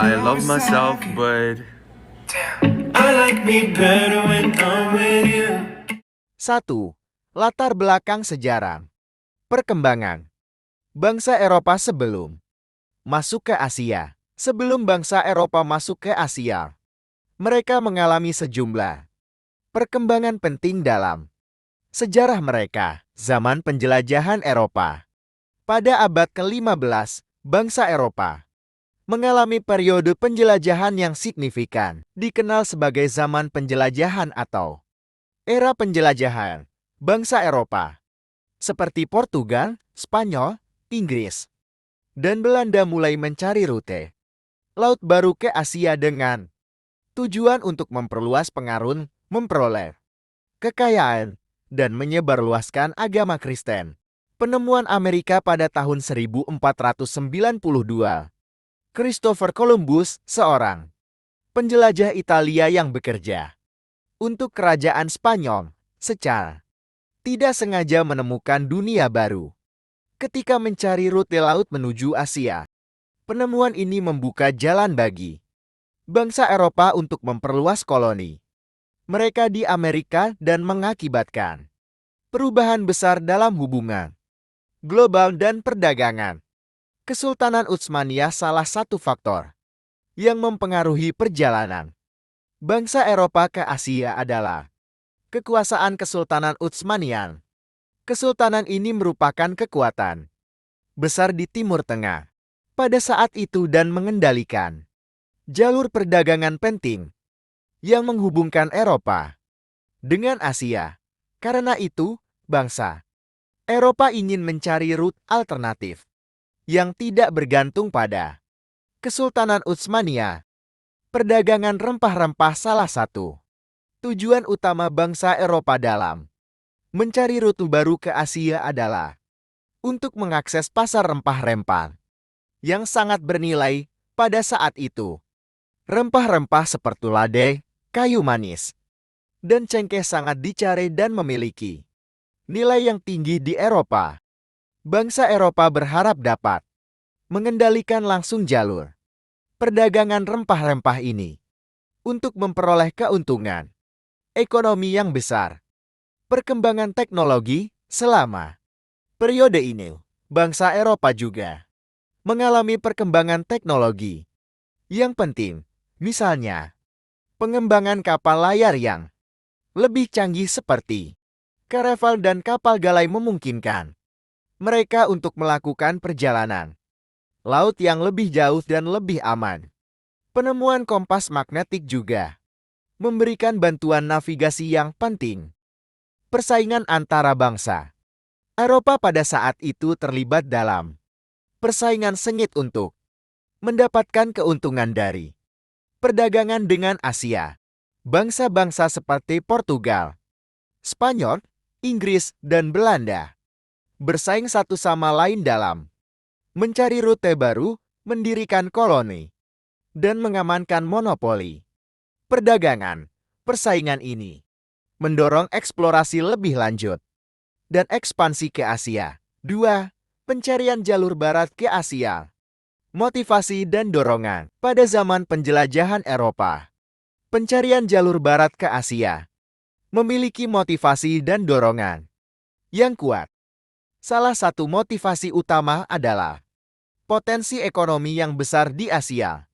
I love myself, but I like me better when I'm with you. 1. Latar belakang sejarah. Perkembangan. Bangsa Eropa sebelum masuk ke Asia. Sebelum bangsa Eropa masuk ke Asia, mereka mengalami sejumlah perkembangan penting dalam sejarah mereka. Zaman penjelajahan Eropa. Pada abad ke-15, bangsa Eropa mengalami periode penjelajahan yang signifikan, dikenal sebagai zaman penjelajahan atau era penjelajahan. Bangsa Eropa seperti Portugal, Spanyol, Inggris, dan Belanda mulai mencari rute laut baru ke Asia dengan tujuan untuk memperluas pengaruh, memperoleh kekayaan, dan menyebarluaskan agama Kristen. Penemuan Amerika pada tahun 1492. Christopher Columbus, seorang penjelajah Italia yang bekerja untuk kerajaan Spanyol, secara tidak sengaja menemukan dunia baru. Ketika mencari rute laut menuju Asia, penemuan ini membuka jalan bagi bangsa Eropa untuk memperluas koloni mereka di Amerika dan mengakibatkan perubahan besar dalam hubungan global dan perdagangan. Kesultanan Utsmaniyah salah satu faktor yang mempengaruhi perjalanan bangsa Eropa ke Asia adalah kekuasaan Kesultanan Utsmaniyah. Kesultanan ini merupakan kekuatan besar di Timur Tengah pada saat itu dan mengendalikan jalur perdagangan penting yang menghubungkan Eropa dengan Asia. Karena itu, bangsa Eropa ingin mencari rute alternatif yang tidak bergantung pada Kesultanan Utsmaniyah. Perdagangan rempah-rempah salah satu tujuan utama bangsa Eropa dalam mencari rute baru ke Asia adalah untuk mengakses pasar rempah-rempah yang sangat bernilai pada saat itu. Rempah-rempah seperti lade, kayu manis, dan cengkeh sangat dicari dan memiliki nilai yang tinggi di Eropa. Bangsa Eropa berharap dapat mengendalikan langsung jalur perdagangan rempah-rempah ini untuk memperoleh keuntungan ekonomi yang besar. Perkembangan teknologi selama periode ini, bangsa Eropa juga mengalami perkembangan teknologi yang penting, misalnya pengembangan kapal layar yang lebih canggih seperti karavel dan kapal galai memungkinkan mereka untuk melakukan perjalanan laut yang lebih jauh dan lebih aman. Penemuan kompas magnetik juga memberikan bantuan navigasi yang penting. Persaingan antara bangsa Eropa pada saat itu terlibat dalam persaingan sengit untuk mendapatkan keuntungan dari perdagangan dengan Asia. Bangsa-bangsa seperti Portugal, Spanyol, Inggris, dan Belanda bersaing satu sama lain dalam mencari rute baru, mendirikan koloni, dan mengamankan monopoli perdagangan. Persaingan ini mendorong eksplorasi lebih lanjut dan ekspansi ke Asia. 2. Pencarian jalur barat ke Asia. Motivasi dan dorongan. Pada zaman penjelajahan Eropa, pencarian jalur barat ke Asia memiliki motivasi dan dorongan yang kuat. Salah satu motivasi utama adalah potensi ekonomi yang besar di Asia.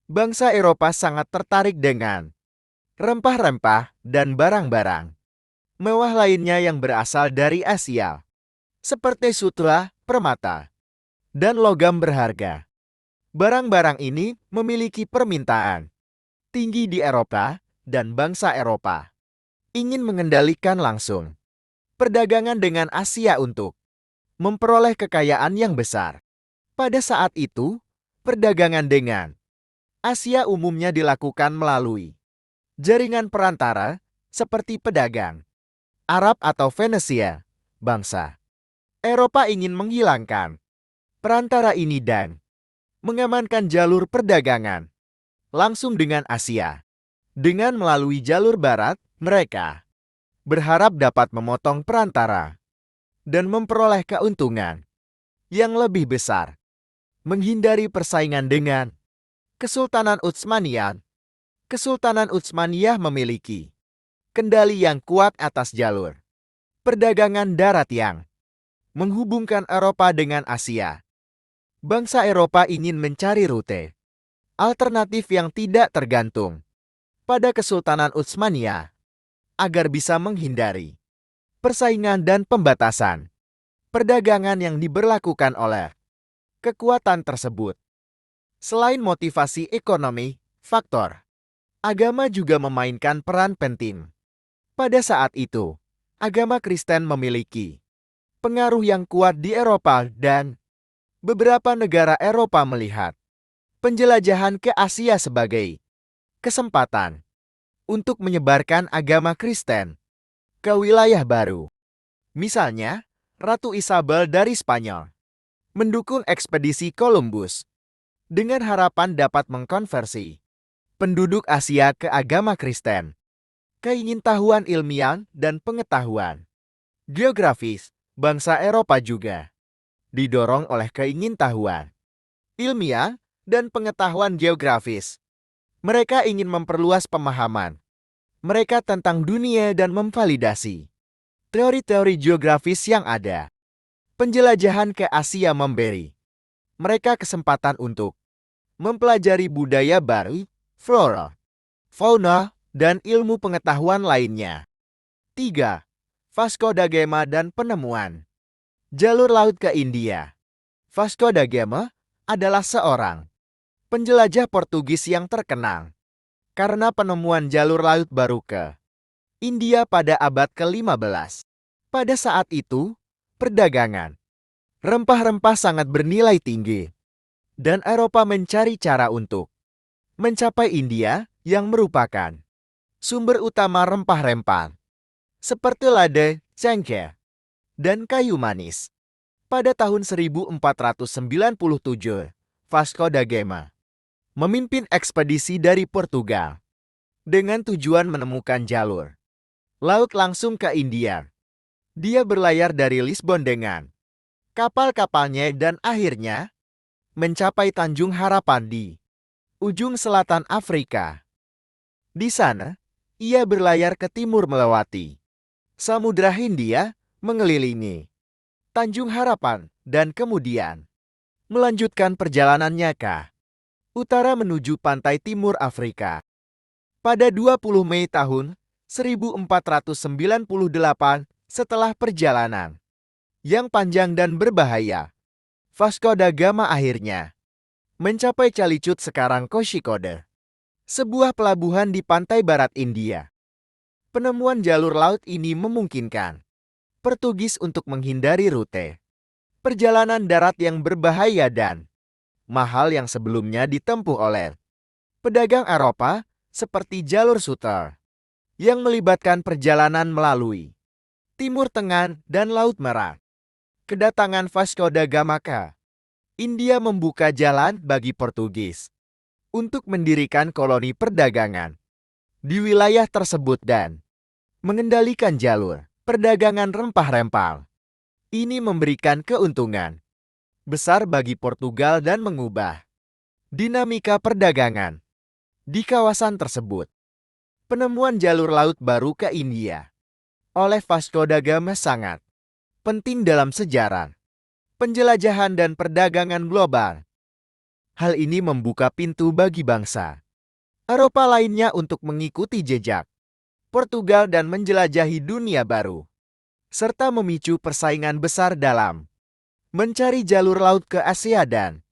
Bangsa Eropa sangat tertarik dengan rempah-rempah dan barang-barang mewah lainnya yang berasal dari Asia, seperti sutra, permata, dan logam berharga. Barang-barang ini memiliki permintaan tinggi di Eropa, dan bangsa Eropa ingin mengendalikan langsung perdagangan dengan Asia untuk memperoleh kekayaan yang besar. Pada saat itu, perdagangan dengan Asia umumnya dilakukan melalui jaringan perantara seperti pedagang Arab atau Venesia. Bangsa Eropa ingin menghilangkan perantara ini dan mengamankan jalur perdagangan langsung dengan Asia. Dengan melalui jalur barat, mereka berharap dapat memotong perantara dan memperoleh keuntungan yang lebih besar, menghindari persaingan dengan Kesultanan Utsmaniyah. Kesultanan Utsmaniyah memiliki kendali yang kuat atas jalur perdagangan darat yang menghubungkan Eropa dengan Asia. Bangsa Eropa ingin mencari rute alternatif yang tidak tergantung pada Kesultanan Utsmaniyah agar bisa menghindari persaingan dan pembatasan perdagangan yang diberlakukan oleh kekuatan tersebut. Selain motivasi ekonomi, faktor agama juga memainkan peran penting. Pada saat itu, agama Kristen memiliki pengaruh yang kuat di Eropa dan beberapa negara Eropa melihat penjelajahan ke Asia sebagai kesempatan untuk menyebarkan agama Kristen ke wilayah baru. Misalnya, Ratu Isabel dari Spanyol mendukung ekspedisi Columbus dengan harapan dapat mengkonversi penduduk Asia ke agama Kristen. Keingintahuan ilmiah dan pengetahuan geografis bangsa Eropa juga didorong oleh keingintahuan ilmiah dan pengetahuan geografis. Mereka ingin memperluas pemahaman mereka tentang dunia dan memvalidasi teori-teori geografis yang ada. Penjelajahan ke Asia memberi mereka kesempatan untuk mempelajari budaya baru, flora, fauna, dan ilmu pengetahuan lainnya. 3. Vasco da Gama dan penemuan jalur laut ke India. Vasco da Gama adalah seorang penjelajah Portugis yang terkenal karena penemuan jalur laut baru ke India pada abad ke-15. Pada saat itu, perdagangan rempah-rempah sangat bernilai tinggi, dan Eropa mencari cara untuk mencapai India yang merupakan sumber utama rempah-rempah, seperti lada, cengkeh, dan kayu manis. Pada tahun 1497, Vasco da Gama memimpin ekspedisi dari Portugal dengan tujuan menemukan jalur laut langsung ke India. Dia berlayar dari Lisbon dengan kapal-kapalnya dan akhirnya mencapai Tanjung Harapan di ujung selatan Afrika. Di sana, ia berlayar ke timur melewati Samudra Hindia, mengelilingi Tanjung Harapan, dan kemudian melanjutkan perjalanannya ke utara menuju pantai timur Afrika. Pada 20 Mei tahun 1498, setelah perjalanan yang panjang dan berbahaya, Vasco da Gama akhirnya mencapai Calicut, sekarang Kozhikode, sebuah pelabuhan di pantai barat India. Penemuan jalur laut ini memungkinkan Portugis untuk menghindari rute perjalanan darat yang berbahaya dan mahal yang sebelumnya ditempuh oleh pedagang Eropa, seperti jalur Sutter yang melibatkan perjalanan melalui Timur Tengah dan Laut Merah. Kedatangan Vasco da Gama ke India membuka jalan bagi Portugis untuk mendirikan koloni perdagangan di wilayah tersebut dan mengendalikan jalur perdagangan rempah-rempah. Ini memberikan keuntungan besar bagi Portugal dan mengubah dinamika perdagangan di kawasan tersebut. Penemuan jalur laut baru ke India oleh Vasco da Gama sangat penting dalam sejarah penjelajahan dan perdagangan global. Hal ini membuka pintu bagi bangsa Eropa lainnya untuk mengikuti jejak Portugal dan menjelajahi dunia baru, serta memicu persaingan besar dalam mencari jalur laut ke Asia dan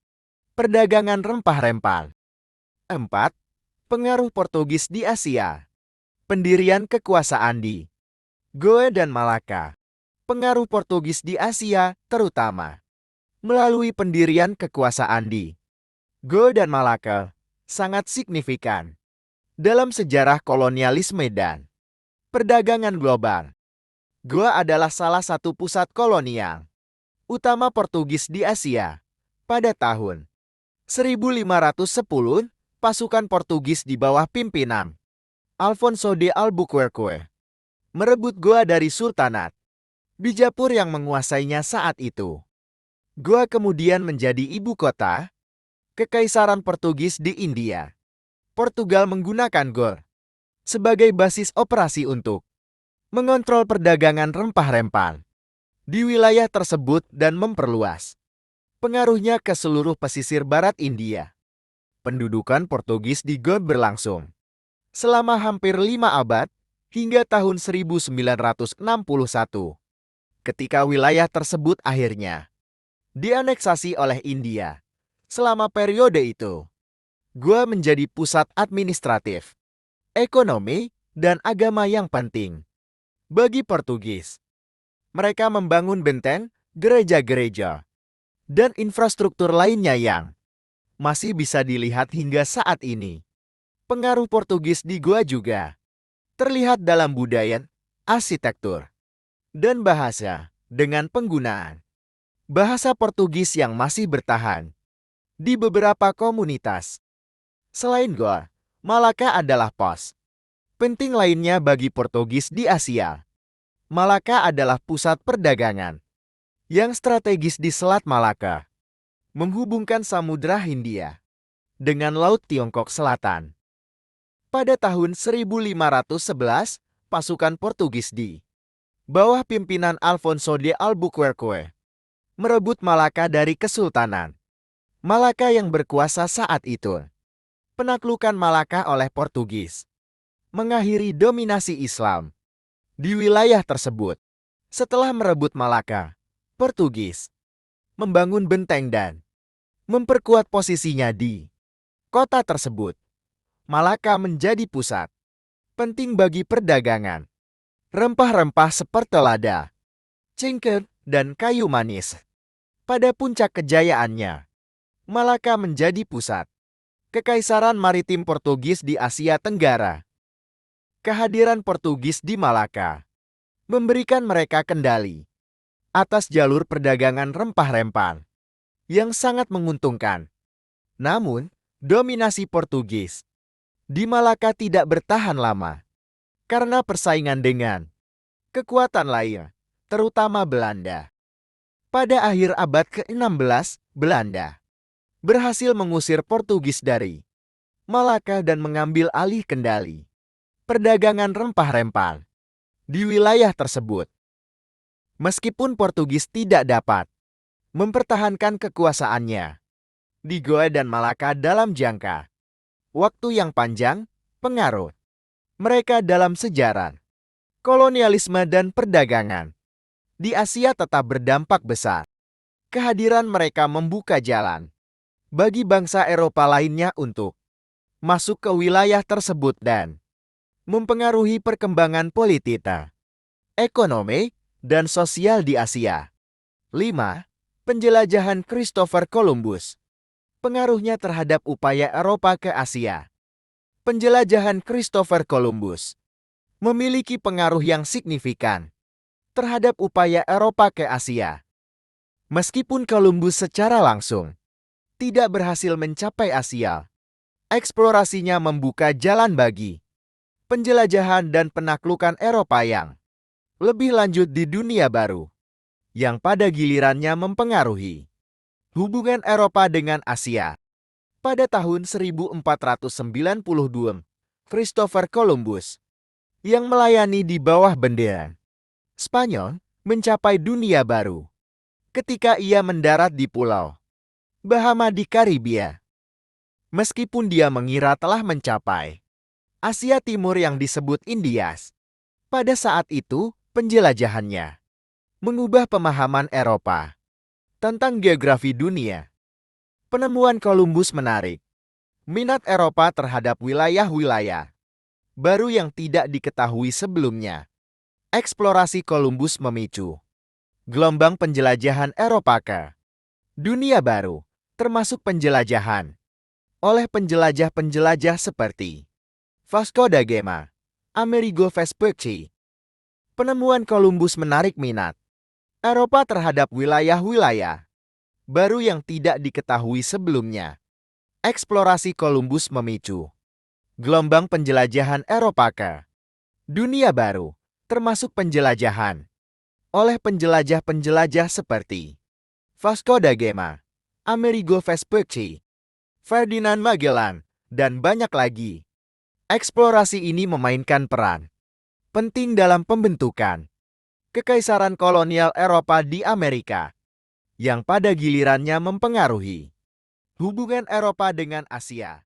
perdagangan rempah-rempah. 4. Pengaruh Portugis di Asia. Pendirian kekuasaan di Goa dan Malaka. Pengaruh Portugis di Asia, terutama melalui pendirian kekuasaan di Goa dan Malaka, sangat signifikan dalam sejarah kolonialisme dan perdagangan global. Goa adalah salah satu pusat kolonial utama Portugis di Asia. Pada tahun 1510, pasukan Portugis di bawah pimpinan Alfonso de Albuquerque merebut Goa dari Sultanat Bijapur yang menguasainya saat itu. Goa kemudian menjadi ibu kota Kekaisaran Portugis di India. Portugal menggunakan GOR sebagai basis operasi untuk mengontrol perdagangan rempah-rempah di wilayah tersebut dan memperluas pengaruhnya ke seluruh pesisir barat India. Pendudukan Portugis di GOR berlangsung selama hampir 5 abad hingga tahun 1961, ketika wilayah tersebut akhirnya dianeksasi oleh India. Selama periode itu, Goa menjadi pusat administratif, ekonomi, dan agama yang penting bagi Portugis. Mereka membangun benteng, gereja-gereja, dan infrastruktur lainnya yang masih bisa dilihat hingga saat ini. Pengaruh Portugis di Goa juga terlihat dalam budaya, arsitektur, dan bahasa dengan penggunaan bahasa Portugis yang masih bertahan di beberapa komunitas. Selain Goa, Malaka adalah pos penting lainnya bagi Portugis di Asia. Malaka adalah pusat perdagangan yang strategis di Selat Malaka, menghubungkan Samudra Hindia dengan Laut Tiongkok Selatan. Pada tahun 1511, pasukan Portugis di bawah pimpinan Alfonso de Albuquerque merebut Malaka dari Kesultanan Malaka yang berkuasa saat itu. Penaklukan Malaka oleh Portugis mengakhiri dominasi Islam di wilayah tersebut. Setelah merebut Malaka, Portugis membangun benteng dan memperkuat posisinya di kota tersebut. Malaka menjadi pusat penting bagi perdagangan rempah-rempah seperti lada, cengkeh, dan kayu manis. Pada puncak kejayaannya, Malaka menjadi pusat Kekaisaran Maritim Portugis di Asia Tenggara. Kehadiran Portugis di Malaka memberikan mereka kendali atas jalur perdagangan rempah-rempah yang sangat menguntungkan. Namun, dominasi Portugis di Malaka tidak bertahan lama karena persaingan dengan kekuatan lain, terutama Belanda. Pada akhir abad ke-16, Belanda berhasil mengusir Portugis dari Malaka dan mengambil alih kendali perdagangan rempah-rempah di wilayah tersebut. Meskipun Portugis tidak dapat mempertahankan kekuasaannya di Goa dan Malaka dalam jangka waktu yang panjang, pengaruh mereka dalam sejarah, kolonialisme dan perdagangan di Asia tetap berdampak besar. Kehadiran mereka membuka jalan bagi bangsa Eropa lainnya untuk masuk ke wilayah tersebut dan mempengaruhi perkembangan politik, ekonomi, dan sosial di Asia. 5. Penjelajahan Christopher Columbus. Pengaruhnya terhadap upaya Eropa ke Asia. Penjelajahan Christopher Columbus memiliki pengaruh yang signifikan terhadap upaya Eropa ke Asia. Meskipun Columbus secara langsung tidak berhasil mencapai Asia, eksplorasinya membuka jalan bagi penjelajahan dan penaklukan Eropa yang lebih lanjut di dunia baru, yang pada gilirannya mempengaruhi hubungan Eropa dengan Asia. Pada tahun 1492, Christopher Columbus yang melayani di bawah bendera Spanyol mencapai dunia baru ketika ia mendarat di Pulau Bahama di Karibia. Meskipun dia mengira telah mencapai Asia Timur yang disebut Indias, pada saat itu penjelajahannya mengubah pemahaman Eropa tentang geografi dunia. Penemuan Columbus menarik minat Eropa terhadap wilayah-wilayah baru yang tidak diketahui sebelumnya. Eksplorasi Columbus memicu gelombang penjelajahan Eropa ke dunia baru, termasuk penjelajahan oleh penjelajah-penjelajah seperti Vasco da Gama, Amerigo Vespucci. Penemuan Columbus menarik minat Eropa terhadap wilayah-wilayah baru yang tidak diketahui sebelumnya. Eksplorasi Columbus memicu gelombang penjelajahan Eropa ke dunia baru, termasuk penjelajahan oleh penjelajah-penjelajah seperti Vasco da Gama, Amerigo Vespucci. Ferdinand Magellan, dan banyak lagi. Eksplorasi ini memainkan peran penting dalam pembentukan kekaisaran kolonial Eropa di Amerika, yang pada gilirannya mempengaruhi hubungan Eropa dengan Asia.